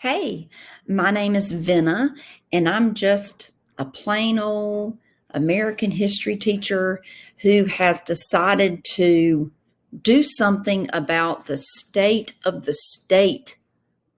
Hey, my name is Venna, and I'm just a plain old American history teacher who has decided to do something about the state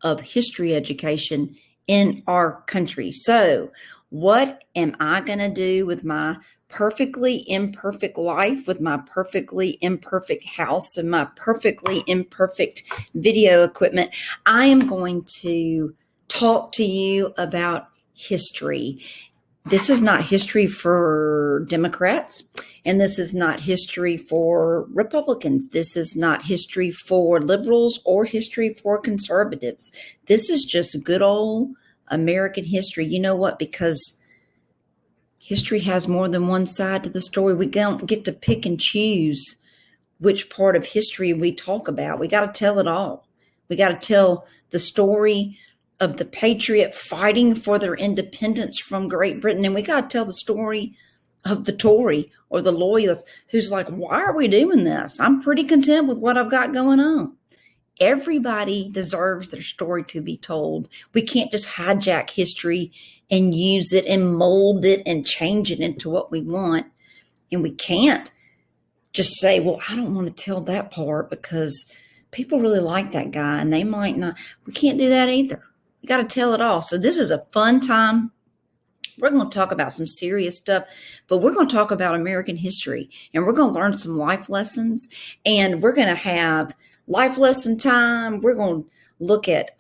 of history education in our country. So, what am I going to do with my perfectly imperfect life, with my perfectly imperfect house, and my perfectly imperfect video equipment? I am going to talk to you about history. This is not history for Democrats, and this is not history for Republicans. This is not history for liberals or history for conservatives. This is just good old American history. You know what? Because history has more than one side to the story. We don't get to pick and choose which part of history we talk about. We got to tell it all. We got to tell the story of the patriot fighting for their independence from Great Britain. And we got to tell the story of the Tory or the loyalist who's like, why are we doing this? I'm pretty content with what I've got going on. Everybody deserves their story to be told. We can't just hijack history and use it and mold it and change it into what we want. And we can't just say, well, I don't want to tell that part because people really like that guy and they might not. We can't do that either. We got to tell it all. So this is a fun time. We're going to talk about some serious stuff, but we're going to talk about American history and we're going to learn some life lessons, and we're going to have life lesson time. We're going to look at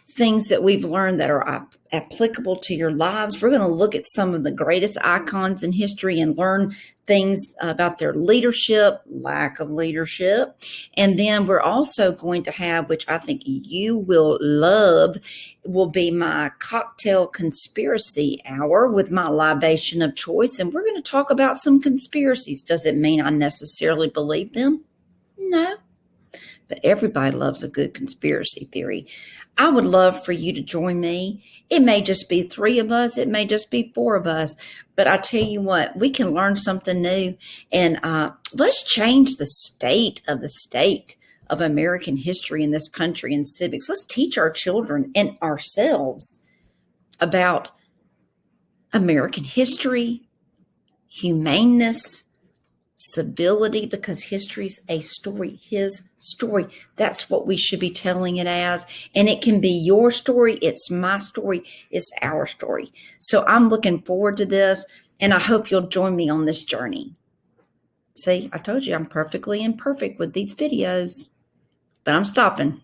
things that we've learned that are applicable to your lives. We're going to look at some of the greatest icons in history and learn things about their leadership, lack of leadership. And then we're also going to have, which I think you will love, will be my cocktail conspiracy hour with my libation of choice. And we're going to talk about some conspiracies. Does it mean I necessarily believe them? No. But everybody loves a good conspiracy theory. I would love for you to join me. It may just be 3 of us. It may just be 4 of us. But I tell you what, we can learn something new. And let's change the state of American history in this country and civics. Let's teach our children and ourselves about American history, humaneness, civility, because history's a story, his story. That's what we should be telling it as. And it can be your story. It's my story. It's our story. So I'm looking forward to this, and I hope you'll join me on this journey. See, I told you I'm perfectly imperfect with these videos, but I'm stopping.